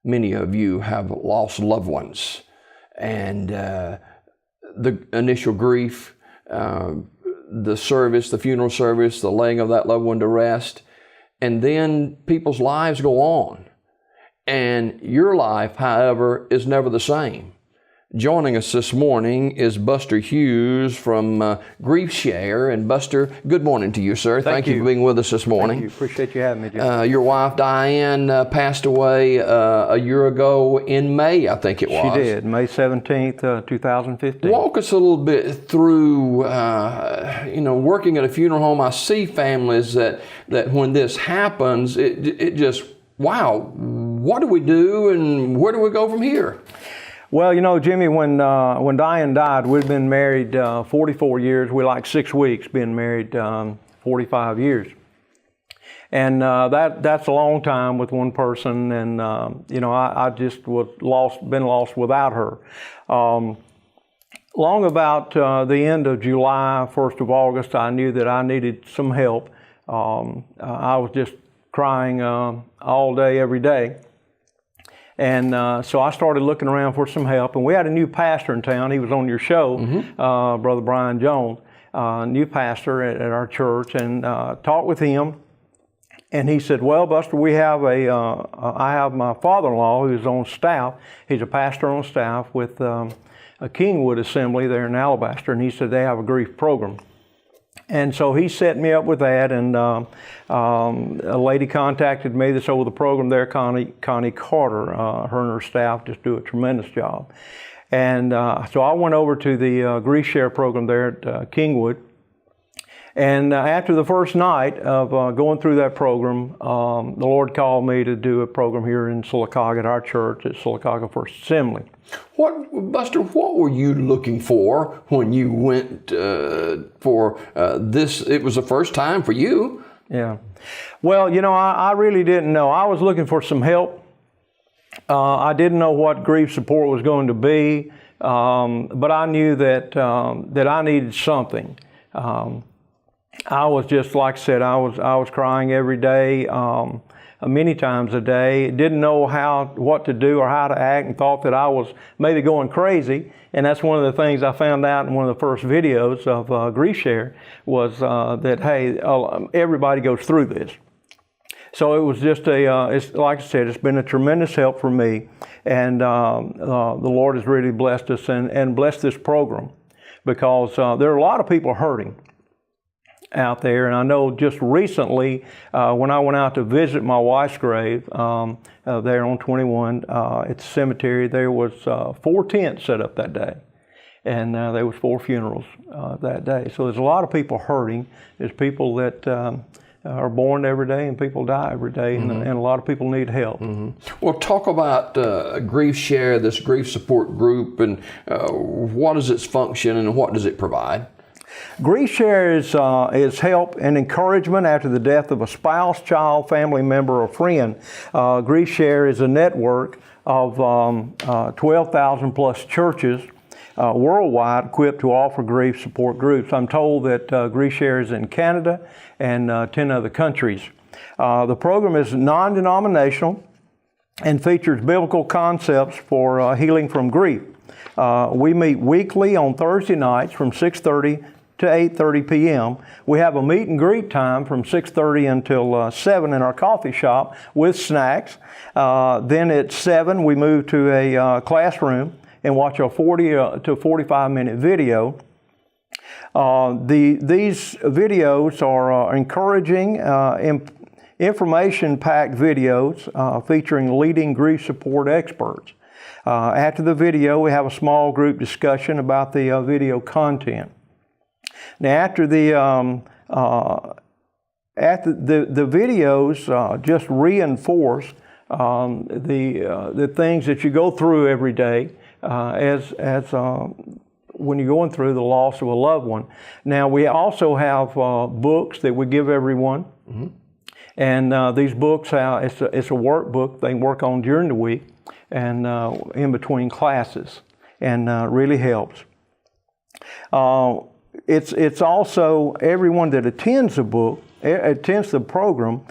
many of you have lost loved ones, and the initial grief, the service, the funeral service, the laying of that loved one to rest, and then people's lives go on. And your life, however, is never the same. Joining us this morning is Buster Hughes from Grief Share. And Buster, good morning to you, sir. Thank you for being with us this morning. Thank you. Appreciate you having me, Jim. Your wife, Diane, passed away a year ago in May, I think it was. She did, May 17th, 2015. Walk us a little bit through, working at a funeral home. I see families that when this happens, it just, wow, what do we do and where do we go from here? Well, Jimmy, when Diane died, we'd been married 44 years. We like 6 weeks being married 45 years. And that's a long time with one person. And, I just been lost without her. Long about the end of July, 1st of August, I knew that I needed some help. I was just crying all day, every day. And so I started looking around for some help, and we had a new pastor in town. He was on your show, Brother Brian Jones, new pastor at our church, and talked with him. And he said, well, Buster, I have my father-in-law who's on staff. He's a pastor on staff with a Kingwood Assembly there in Alabaster, and he said they have a grief program. And so he set me up with that, and a lady contacted me that's over the program there, Connie Carter. Her and her staff just do a tremendous job. And so I went over to the Grief Share program there at Kingwood. And after the first night of going through that program, the Lord called me to do a program here in Sylacauga at our church at Sylacauga First Assembly. Buster, what were you looking for when you went for this? It was the first time for you. Yeah. Well, I really didn't know. I was looking for some help. I didn't know what grief support was going to be, but I knew that I needed something. I was just, like I said, I was crying every day, many times a day. Didn't know what to do or how to act, and thought that I was maybe going crazy. And that's one of the things I found out in one of the first videos of Grief Share was that, hey, everybody goes through this. So it was just it's, like I said, it's been a tremendous help for me. And the Lord has really blessed us and blessed this program, because there are a lot of people hurting out there. And I know just recently when I went out to visit my wife's grave there on 21 at the cemetery, there was 4 tents set up that day, and there was 4 funerals that day. So there's a lot of people hurting. There's people that are born every day, and people die every day, and a lot of people need help. Well, talk about Grief Share, this grief support group, and what is its function and what does it provide? Grief Share is help and encouragement after the death of a spouse, child, family member, or friend. Grief Share is a network of 12,000 plus churches worldwide equipped to offer grief support groups. I'm told that Grief Share is in Canada and 10 other countries. The program is non-denominational and features biblical concepts for healing from grief. We meet weekly on Thursday nights from 6:30 to 8:30 p.m. We have a meet and greet time from 6:30 until 7 in our coffee shop with snacks. Then at 7 we move to a classroom and watch a 40 to 45 minute video. These videos are encouraging, information-packed videos featuring leading grief support experts. After the video, we have a small group discussion about the video content. Now, after the videos just reinforce the things that you go through every day as when you're going through the loss of a loved one. Now, we also have books that we give everyone. And these books, it's a workbook they work on during the week and in between classes, and really helps. It's also, everyone that attends the book attends the program,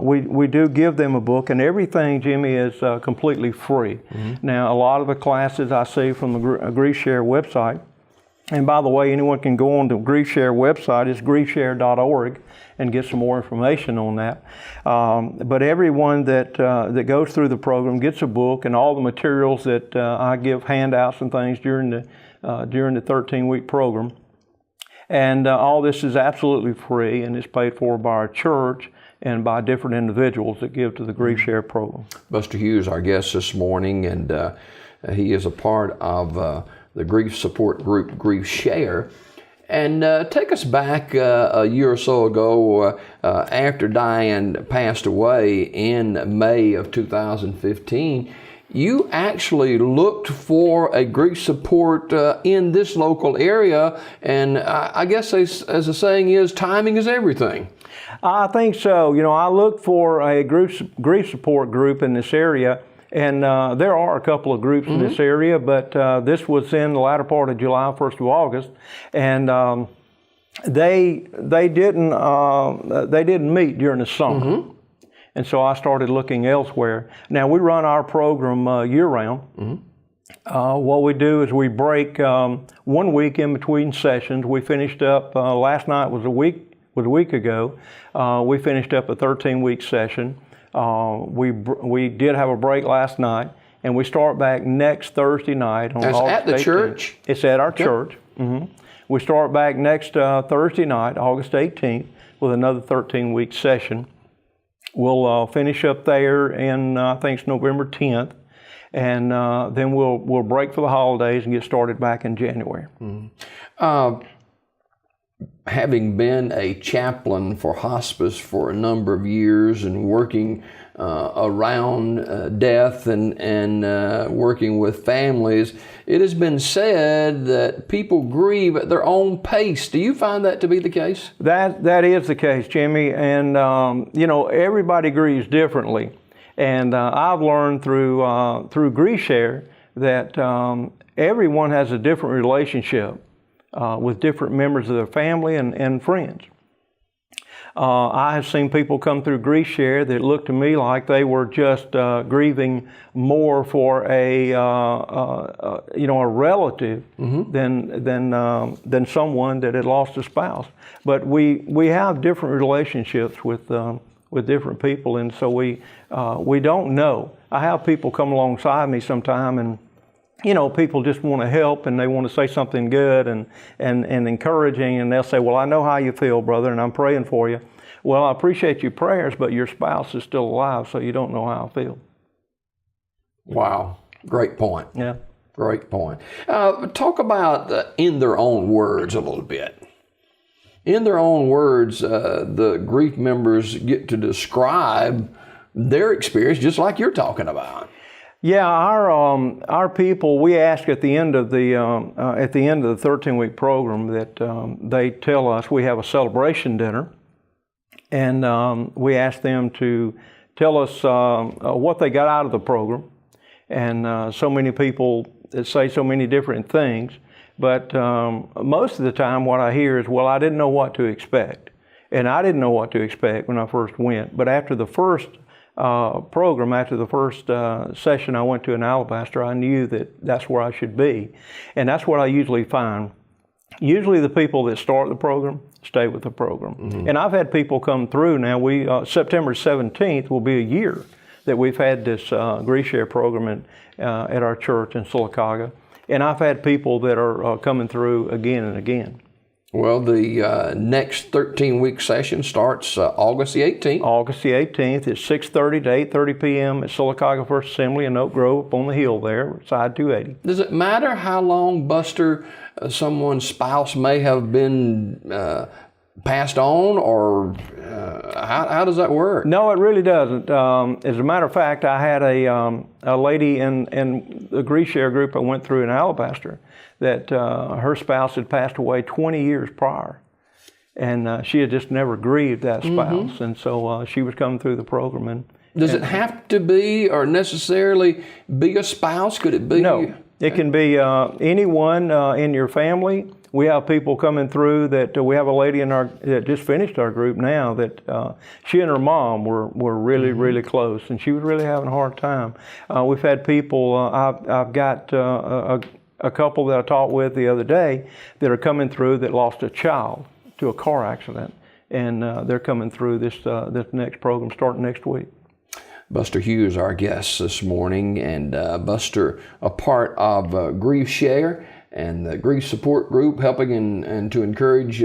we do give them a book, and everything, Jimmy, is completely free. Now, a lot of the classes I see from the GriefShare website, and by the way, anyone can go on to GriefShare website, it's griefshare.org, and get some more information on that. But everyone that goes through the program gets a book, and all the materials that I give handouts and things during the 13-week program. And all this is absolutely free, and it's paid for by our church and by different individuals that give to the GriefShare program. Buster Hughes, our guest this morning, and he is a part of the grief support group GriefShare. And take us back a year or so ago, after Diane passed away in May of 2015. You actually looked for a grief support in this local area, and I guess as the saying is, timing is everything. I think so. You know, I looked for a grief support group in this area, and there are a couple of groups in this area, but this was in the latter part of July, 1st of August, and they didn't meet during the summer. And so I started looking elsewhere. Now, we run our program year-round. What we do is we break 1 week in between sessions. We finished up, last night was a week ago. We finished up a 13-week session. We did have a break last night, and we start back next Thursday night. On August at the 18th. church? It's at our church. We start back next Thursday night, August 18th, with another 13-week session. We'll finish up there in, I think it's November 10th, and then we'll break for the holidays and get started back in January. Having been a chaplain for hospice for a number of years and working around death and working with families, it has been said that people grieve at their own pace. Do you find that to be the case? That is the case, Jimmy, and you know, everybody grieves differently. And I've learned through GriefShare that everyone has a different relationship with different members of their family and friends. I have seen people come through GriefShare that look to me like they were just grieving more for a relative than someone that had lost a spouse. But we have different relationships with different people, and so we don't know. I have people come alongside me sometime, and you know, people just want to help, and they want to say something good and encouraging, and they'll say, well, I know how you feel, brother, and I'm praying for you. Well, I appreciate your prayers, but your spouse is still alive, so you don't know how I feel. Wow. Great point. Yeah. Great point. Talk about in their own words a little bit. In their own words, the grief members get to describe their experience just like you're talking about. Yeah, our people, we ask at the end of the 13-week program that they tell us we have a celebration dinner, and we ask them to tell us what they got out of the program. And so many people that say so many different things, but most of the time what I hear is, well, I didn't know what to expect, and I didn't know what to expect when I first went. But after the first program, after the first session I went to in Alabaster, I knew that that's where I should be. And that's what I usually find. Usually the people that start the program stay with the program. And I've had people come through now. September 17th will be a year that we've had this GriefShare program at our church in Sylacauga. And I've had people that are coming through again and again. Well, the next 13-week session starts August the 18th. August the 18th. It's 6:30 to 8:30 p.m. at Sylacauga First Assembly in Oak Grove up on the hill there, side 280. Does it matter how long, Buster, someone's spouse may have been passed on, or how does that work? No, it really doesn't. As a matter of fact, I had a lady in the GriefShare group I went through in Alabaster that her spouse had passed away 20 years prior, and she had just never grieved that spouse, and so she was coming through the program. And does it have to be or necessarily be a spouse? Could it be? No, it can be anyone in your family. We have people coming through that we have a lady in our that just finished our group now that she and her mom were really really close, and she was really having a hard time. We've had people. I've got a couple that I talked with the other day that are coming through that lost a child to a car accident, and they're coming through this next program starting next week. Buster Hughes, our guest this morning, and Buster, a part of Grief Share and the grief support group, helping and to encourage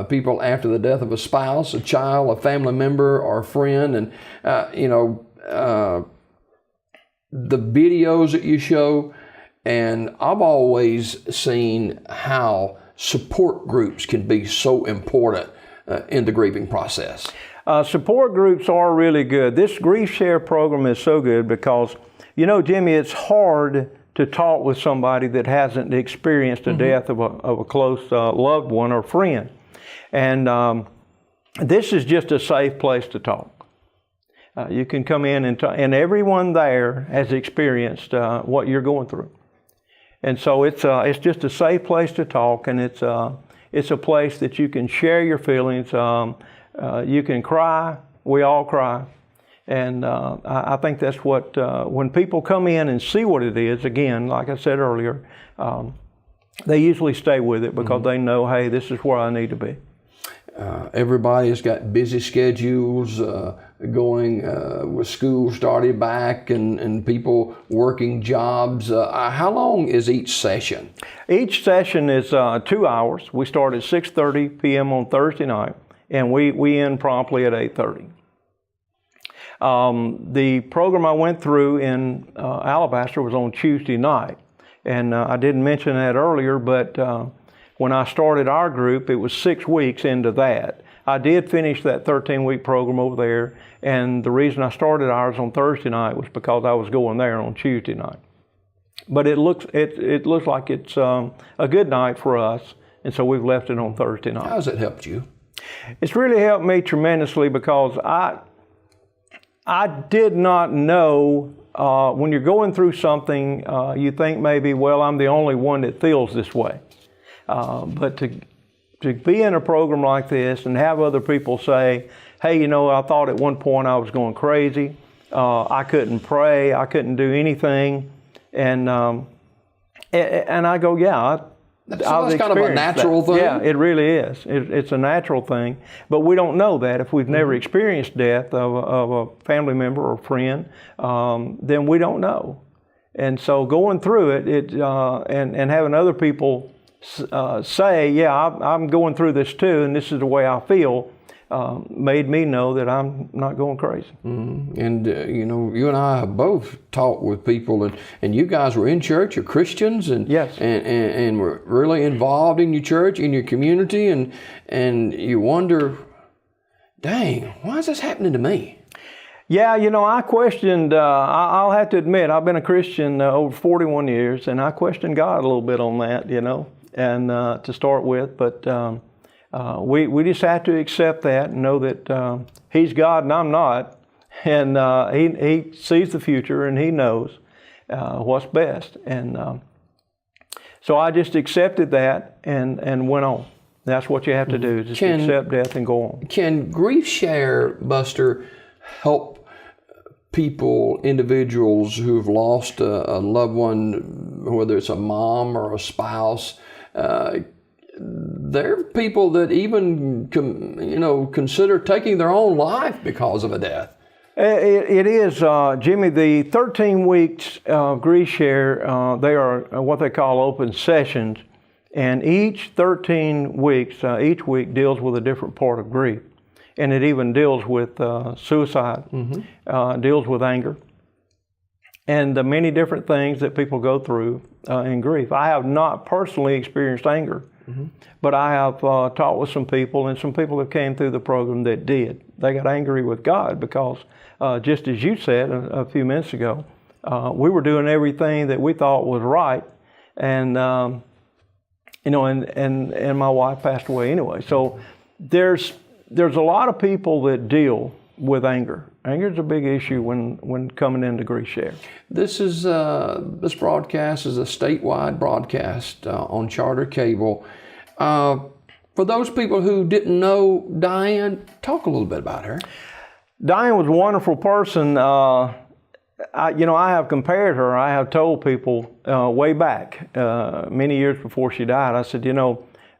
people after the death of a spouse, a child, a family member, or a friend. And, the videos that you show, and I've always seen how support groups can be so important in the grieving process. Support groups are really good. This Grief Share program is so good because, Jimmy, it's hard to talk with somebody that hasn't experienced the death of a close loved one or friend. And this is just a safe place to talk. You can come in and everyone there has experienced what you're going through. And so it's just a safe place to talk, and it's a place that you can share your feelings. You can cry. We all cry. And I think that's what, when people come in and see what it is, again, like I said earlier, they usually stay with it because they know, hey, this is where I need to be. Everybody's got busy schedules going with school started back and people working jobs. How long is each session? Each session is 2 hours. We start at 6:30 p.m. on Thursday night, and we end promptly at 8:30. The program I went through in Alabaster was on Tuesday night, and I didn't mention that earlier, but when I started our group, it was 6 weeks into that. I did finish that 13-week program over there, and the reason I started ours on Thursday night was because I was going there on Tuesday night. But it looks like it's a good night for us, and so we've left it on Thursday night. How has it helped you? It's really helped me tremendously because I did not know, when you're going through something, you think maybe, well, I'm the only one that feels this way. But to be in a program like this and have other people say, hey, I thought at one point I was going crazy. I couldn't pray. I couldn't do anything. And I go, yeah. That's kind of a natural thing. Yeah, it really is. It's a natural thing. But we don't know that if we've never experienced death of a family member or friend, then we don't know. And so going through it, and having other people say, yeah, I'm going through this too, and this is the way I feel, made me know that I'm not going crazy. And you and I have both talked with people, and you guys were in church, you're Christians, and yes, and were really involved in your church, in your community, and you wonder, dang, why is this happening to me? Yeah, I questioned, I'll have to admit, I've been a Christian over 41 years, and I questioned God a little bit on that, and to start with, but we just have to accept that and know that He's God and I'm not, and He sees the future and He knows what's best, and so I just accepted that and went on. That's what you have to do, just accept death and go on. Can Grief Share, Buster, help people, individuals who've lost a loved one, whether it's a mom or a spouse? There are people that even consider taking their own life because of a death. It is, Jimmy, the 13 weeks Grief Share, they are what they call open sessions, and each 13 weeks, each week deals with a different part of grief. And it even deals with suicide, deals with anger, and the many different things that people go through in grief. I have not personally experienced anger, but I have talked with some people, and some people that came through the program that did. They got angry with God because, just as you said a few minutes ago, we were doing everything that we thought was right, and and my wife passed away anyway. So there's a lot of people that deal with anger. Anger is a big issue when coming into grief share. This broadcast is a statewide broadcast on Charter Cable. For those people who didn't know Diane, talk a little bit about her. Diane was a wonderful person. I have compared her. I have told people way back, many years before she died, I said,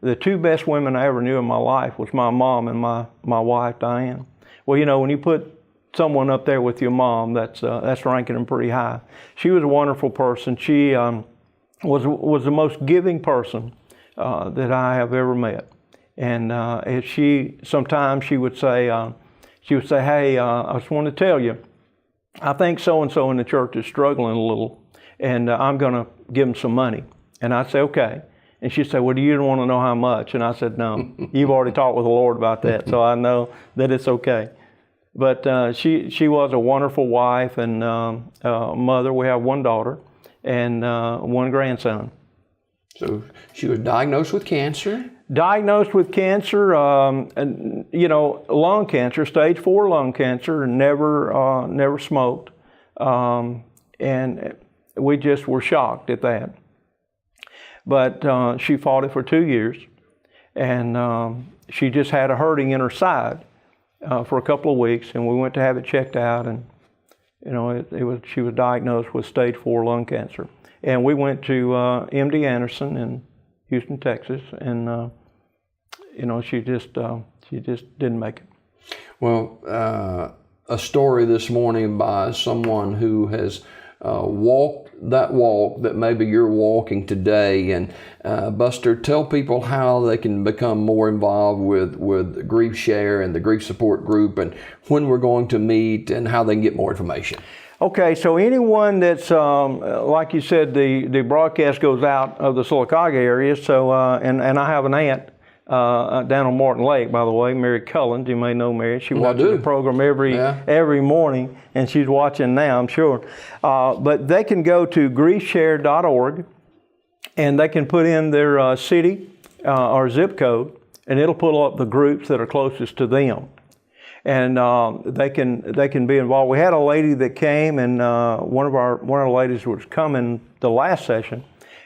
the two best women I ever knew in my life was my mom and my wife, Diane. Well, when you put someone up there with your mom, that's ranking them pretty high. She was a wonderful person. She was the most giving person that I have ever met. And sometimes she would say, hey, I just want to tell you, I think so-and-so in the church is struggling a little, and I'm going to give them some money. And I'd say, okay. And she'd say, well, do you want to know how much? And I said, no, you've already talked with the Lord about that, so I know that it's okay. But she was a wonderful wife and mother. We have one daughter and one grandson. So she was diagnosed with cancer? Diagnosed with cancer, lung cancer, stage 4 lung cancer, and never smoked. And we just were shocked at that. But she fought it for 2 years, and she just had a hurting in her side for a couple of weeks, and we went to have it checked out, and she was diagnosed with stage 4 lung cancer. And we went to MD Anderson in Houston, Texas, and she just didn't make it. Well, a story this morning by someone who has walked that walk that maybe you're walking today. And Buster, tell people how they can become more involved with Grief Share and the Grief Support Group, and when we're going to meet, and how they can get more information. Okay, so anyone that's, like you said, the broadcast goes out of the Sylacauga area, so, and I have an aunt down on Martin Lake, by the way, Mary Cullens. You may know Mary. She watches the program every morning, and she's watching now, I'm sure. But they can go to griefshare.org, and they can put in their city or zip code, and it'll pull up the groups that are closest to them. And they can be involved. We had a lady that came, and one of the ladies was coming the last session,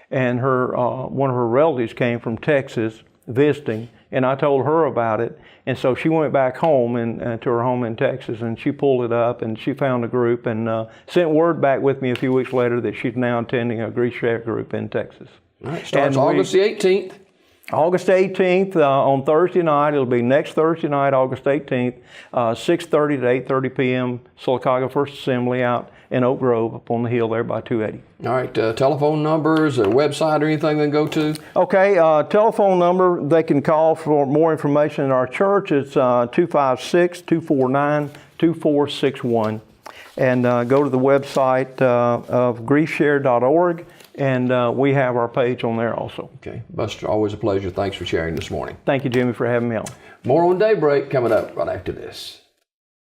and one of her relatives came from Texas visiting, and I told her about it, and so she went back home and to her home in Texas, and she pulled it up, and she found a group, and sent word back with me a few weeks later that she's now attending a Grief Share group in Texas. All right, starts August the 18th. August 18th on Thursday night. It'll be next Thursday night, August 18th, 6:30 to 8:30 p.m. Sylacauga First Assembly out in Oak Grove up on the hill there by 280. All right, telephone numbers, a website or anything they can go to? Okay, telephone number they can call for more information in our church. It's 256-249-2461. And go to the website of griefshare.org. And we have our page on there also. Okay. Buster, always a pleasure. Thanks for sharing this morning. Thank you, Jimmy, for having me on. More on Daybreak coming up right after this.